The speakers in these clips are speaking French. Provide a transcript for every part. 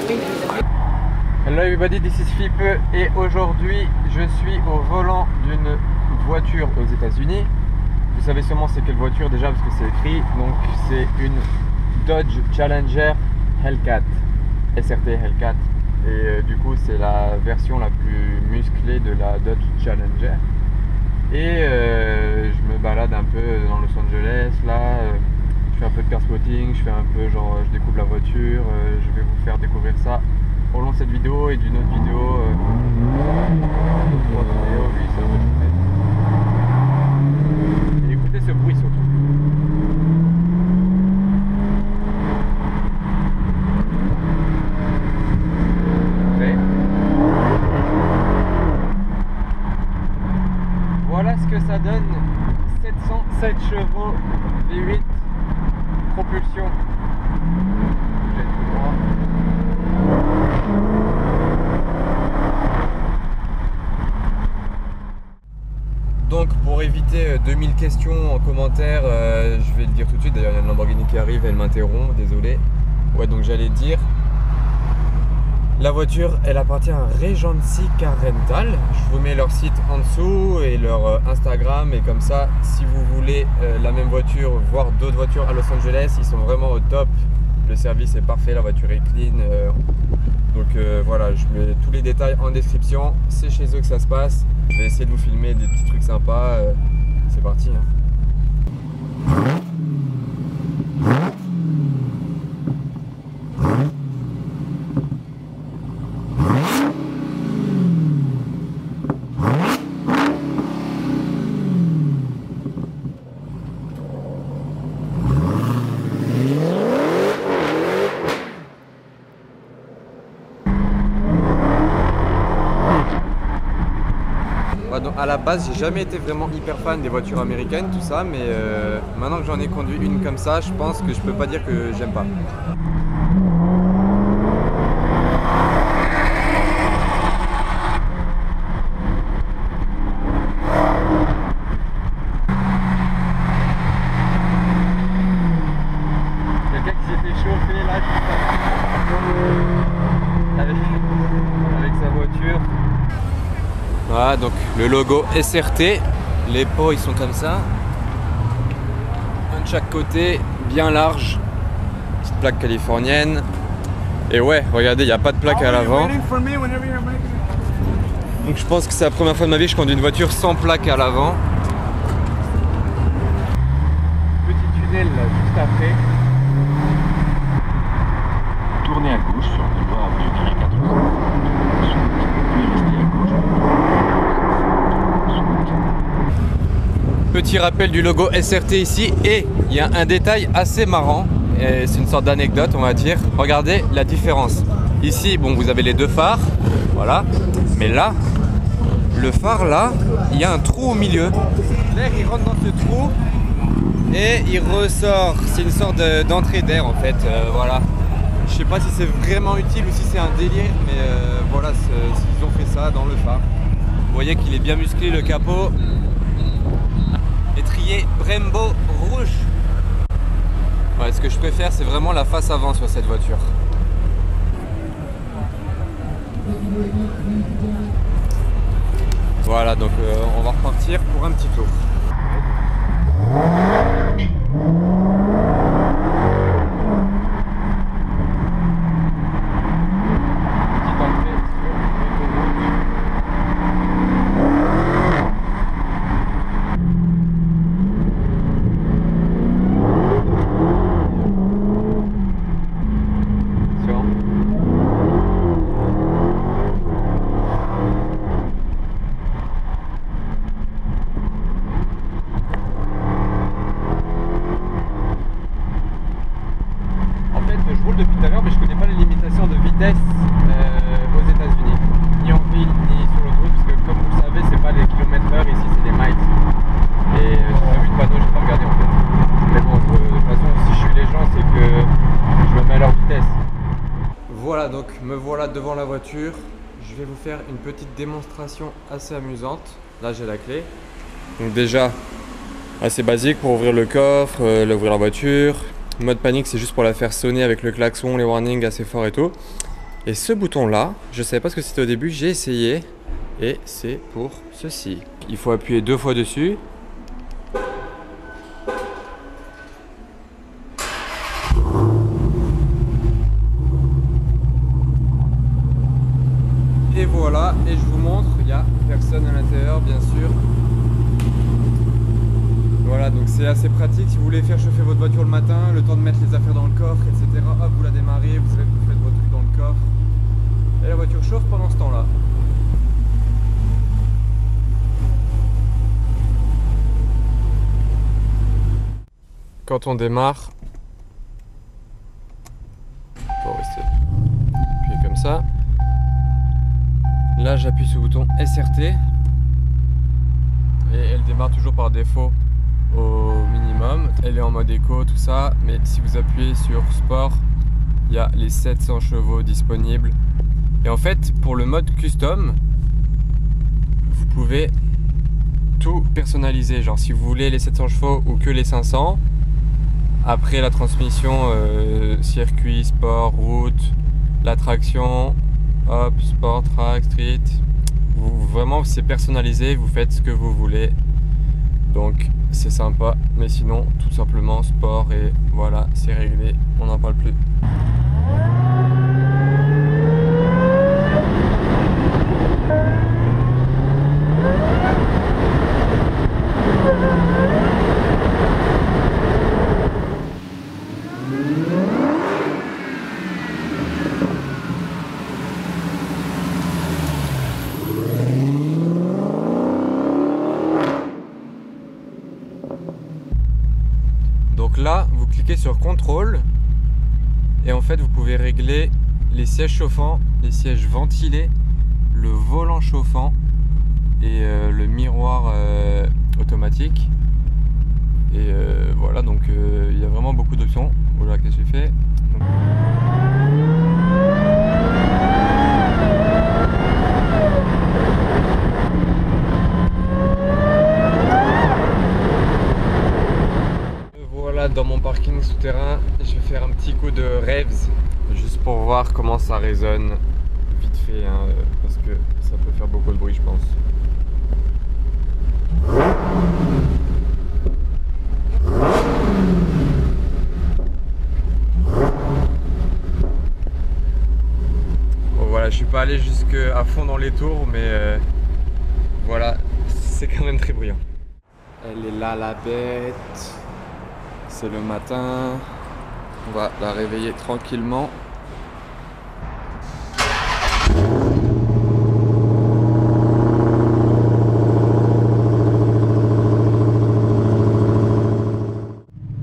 Hello everybody, this is Philippe et aujourd'hui je suis au volant d'une voiture aux États-Unis. Vous savez sûrement c'est quelle voiture déjà parce que c'est écrit. Donc c'est une Dodge Challenger Hellcat, SRT Hellcat. Et du coup c'est la version la plus musclée de la Dodge Challenger. Et je me balade un peu dans Los Angeles là. Je fais un peu de car spotting, je fais un peu genre je découvre la voiture, je vais vous faire découvrir ça au long de cette vidéo et d'une autre vidéo. Et écoutez ce bruit surtout. Voilà ce que ça donne, 707 chevaux V8 propulsion. Donc pour éviter 2000 questions en commentaire, je vais le dire tout de suite. D'ailleurs il y a une Lamborghini qui arrive, elle m'interrompt, désolé. Ouais, donc j'allais dire, la voiture elle appartient à Regency Car Rental. Je vous mets leur site en dessous et leur Instagram, et comme ça si vous voulez la même voiture, voire d'autres voitures à Los Angeles, ils sont vraiment au top. Le service est parfait, la voiture est clean. Donc voilà, je mets tous les détails en description. C'est chez eux que ça se passe. Je vais essayer de vous filmer des petits trucs sympas. C'est parti hein. Donc à la base, j'ai jamais été vraiment hyper fan des voitures américaines, tout ça, mais maintenant que j'en ai conduit une comme ça, je pense que je peux pas dire que j'aime pas. Quelqu'un qui s'était chauffé là, avec sa voiture. Voilà, donc le logo SRT, les pots ils sont comme ça, un de chaque côté, bien large, petite plaque californienne. Et ouais, regardez, il n'y a pas de plaque à l'avant. Donc je pense que c'est la première fois de ma vie que je conduis une voiture sans plaque à l'avant. Petit tunnel là, juste après. Tournez à gauche sur le boulevard du Carré 14. Petit rappel du logo SRT ici, et il y a un détail assez marrant, c'est une sorte d'anecdote on va dire. Regardez la différence. Ici, bon, vous avez les deux phares, voilà, mais là, le phare là, il y a un trou au milieu. L'air il rentre dans ce trou et il ressort. C'est une sorte d'entrée d'air en fait, voilà. Je sais pas si c'est vraiment utile ou si c'est un délire, mais voilà, ils ont fait ça dans le phare. Vous voyez qu'il est bien musclé le capot. Étrier Brembo rouge. Ouais, ce que je préfère, c'est vraiment la face avant sur cette voiture. Voilà, donc on va repartir pour un petit tour. Depuis tout à l'heure, mais je connais pas les limitations de vitesse aux États-Unis, ni en ville ni sur l'autoroute, parce que comme vous le savez, c'est pas les km/h, ici c'est des miles. Et j'ai pas vu de panneau, j'ai pas regardé en fait. Mais bon, de toute façon, si je suis les gens, c'est que je me mets à leur vitesse. Voilà, donc me voilà devant la voiture. Je vais vous faire une petite démonstration assez amusante. Là, j'ai la clé. Donc déjà, assez basique pour ouvrir le coffre, ouvrir la voiture. Mode panique, c'est juste pour la faire sonner avec le klaxon, les warnings assez forts et tout. Et ce bouton-là, je ne savais pas ce que c'était au début, j'ai essayé. Et c'est pour ceci. Il faut appuyer 2 fois dessus. Et voilà, et je vous montre, il n'y a personne à l'intérieur bien sûr. Voilà, donc c'est assez pratique si vous voulez faire chauffer votre voiture le matin, le temps de mettre les affaires dans le coffre, etc. Hop, vous la démarrez, vous savez que vous faites votre truc dans le coffre. Et la voiture chauffe pendant ce temps-là. Quand on démarre, faut rester appuyé comme ça. Là, j'appuie sur le bouton SRT et elle démarre toujours par défaut au minimum. Elle est en mode éco, tout ça, mais si vous appuyez sur Sport, il y a les 700 chevaux disponibles. Et en fait, pour le mode custom, vous pouvez tout personnaliser. Genre, si vous voulez les 700 chevaux ou que les 500. Après la transmission, circuit, sport, route, la traction, hop, sport, track, street. Vraiment, c'est personnalisé, vous faites ce que vous voulez. Donc, c'est sympa. Mais sinon, tout simplement, sport et voilà, c'est réglé. On n'en parle plus. Donc là, vous cliquez sur contrôle et en fait vous pouvez régler les sièges chauffants, les sièges ventilés, le volant chauffant et le miroir automatique. Et voilà, donc il y a vraiment beaucoup d'options. Voilà, qu'est-ce que j'ai fait donc... Dans mon parking souterrain, je vais faire un petit coup de revs juste pour voir comment ça résonne vite fait, hein, parce que ça peut faire beaucoup de bruit, je pense. Bon voilà, je suis pas allé jusque à fond dans les tours, mais voilà, c'est quand même très bruyant. Elle est là la bête. C'est le matin, on va la réveiller tranquillement.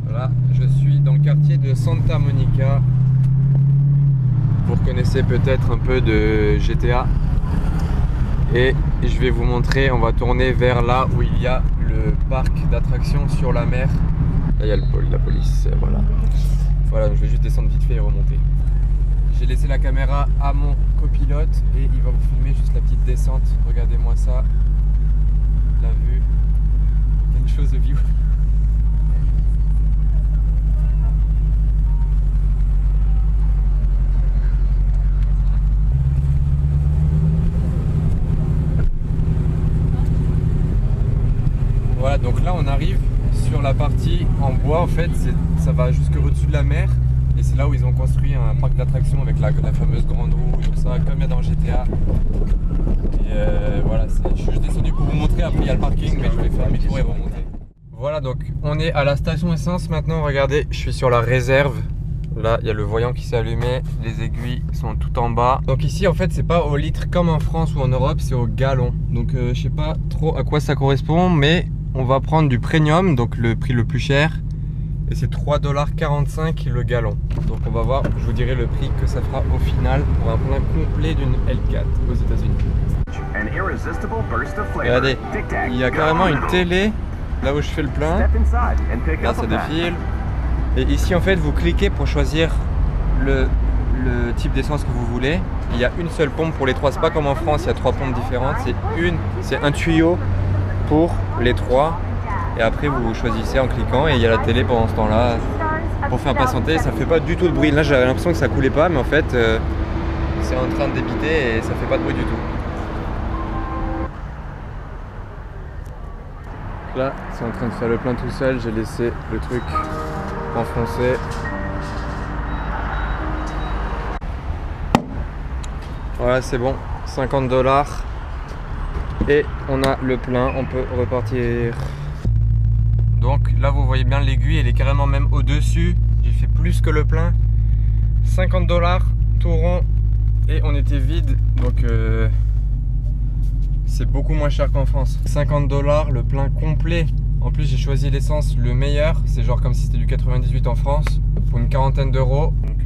Voilà, je suis dans le quartier de Santa Monica. Vous reconnaissez peut-être un peu de GTA. Et je vais vous montrer, on va tourner vers là où il y a le parc d'attractions sur la mer. Là, il y a la police, voilà. Voilà, je vais juste descendre vite fait et remonter. J'ai laissé la caméra à mon copilote et il va vous filmer juste la petite descente. Regardez-moi ça. La vue. Une chose de view. Voilà, donc là on arrive sur la partie en bois, en fait, ça va jusqu'au-dessus de la mer. Et c'est là où ils ont construit un parc d'attractions avec la fameuse grande roue et tout ça, comme il y a dans GTA. Et voilà, je suis juste descendu pour vous montrer. Après, il y a le parking, mais je vais faire demi-tour et remonter. Voilà, donc on est à la station essence maintenant. Regardez, je suis sur la réserve. Là, il y a le voyant qui s'est allumé. Les aiguilles sont tout en bas. Donc ici, en fait, c'est pas au litre comme en France ou en Europe, c'est au gallon. Donc je sais pas trop à quoi ça correspond, mais on va prendre du premium, donc le prix le plus cher. Et c'est 3,45 $ le gallon. Donc on va voir, je vous dirai le prix que ça fera au final pour un plein complet d'une L4 aux États-Unis. Regardez, il y a carrément une télé là où je fais le plein. Là ça défile. Et ici en fait vous cliquez pour choisir le type d'essence que vous voulez. Il y a une seule pompe pour les trois, c'est pas comme en France, il y a 3 pompes différentes. C'est un tuyau pour les 3. Et après vous choisissez en cliquant et il y a la télé pendant ce temps-là pour faire patienter. Ça fait pas du tout de bruit. Là j'avais l'impression que ça coulait pas, mais en fait c'est en train de débiter et ça fait pas de bruit du tout. Là, c'est en train de faire le plein tout seul, j'ai laissé le truc enfoncé. Voilà, c'est bon, 50 $. Et on a le plein, on peut repartir. Donc là, vous voyez bien l'aiguille, elle est carrément même au-dessus. J'ai fait plus que le plein. 50 $, tout rond. Et on était vide, donc c'est beaucoup moins cher qu'en France. 50 $, le plein complet. En plus, j'ai choisi l'essence le meilleur. C'est genre comme si c'était du 98 en France. Pour une quarantaine d'euros. Donc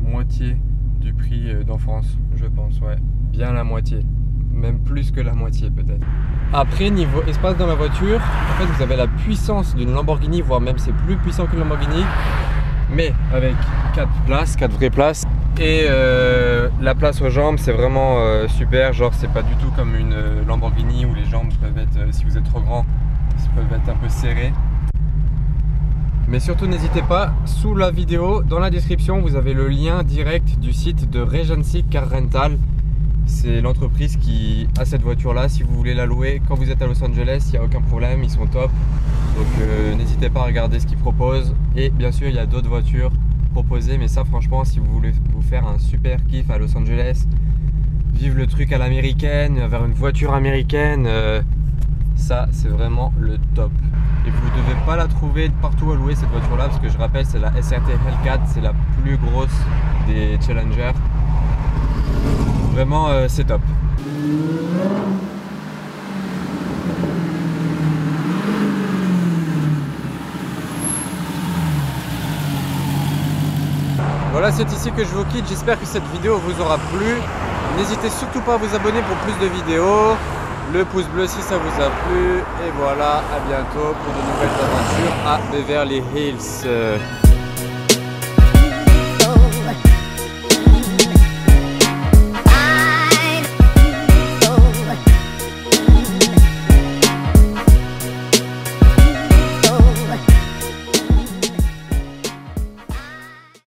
moitié du prix d'en France, je pense, ouais. Bien la moitié. Même plus que la moitié peut-être. Après, niveau espace dans la voiture, en fait, vous avez la puissance d'une Lamborghini, voire même c'est plus puissant qu'une Lamborghini. Mais avec 4 places, 4 vraies places. Et la place aux jambes, c'est vraiment super. Genre, c'est pas du tout comme une Lamborghini où les jambes peuvent être, si vous êtes trop grand, peuvent être un peu serrées. Mais surtout, n'hésitez pas, sous la vidéo, dans la description, vous avez le lien direct du site de Regency Car Rental. C'est l'entreprise qui a cette voiture-là. Si vous voulez la louer quand vous êtes à Los Angeles, il n'y a aucun problème, ils sont top. Donc n'hésitez pas à regarder ce qu'ils proposent. Et bien sûr, il y a d'autres voitures proposées. Mais ça, franchement, si vous voulez vous faire un super kiff à Los Angeles, vivre le truc à l'américaine, avoir une voiture américaine, ça, c'est vraiment le top. Et vous ne devez pas la trouver partout à louer cette voiture-là. Parce que je rappelle, c'est la SRT Hellcat. C'est la plus grosse des Challenger. Vraiment, c'est top. Voilà, c'est ici que je vous quitte. J'espère que cette vidéo vous aura plu. N'hésitez surtout pas à vous abonner pour plus de vidéos. Le pouce bleu si ça vous a plu. Et voilà, à bientôt pour de nouvelles aventures à Beverly Hills.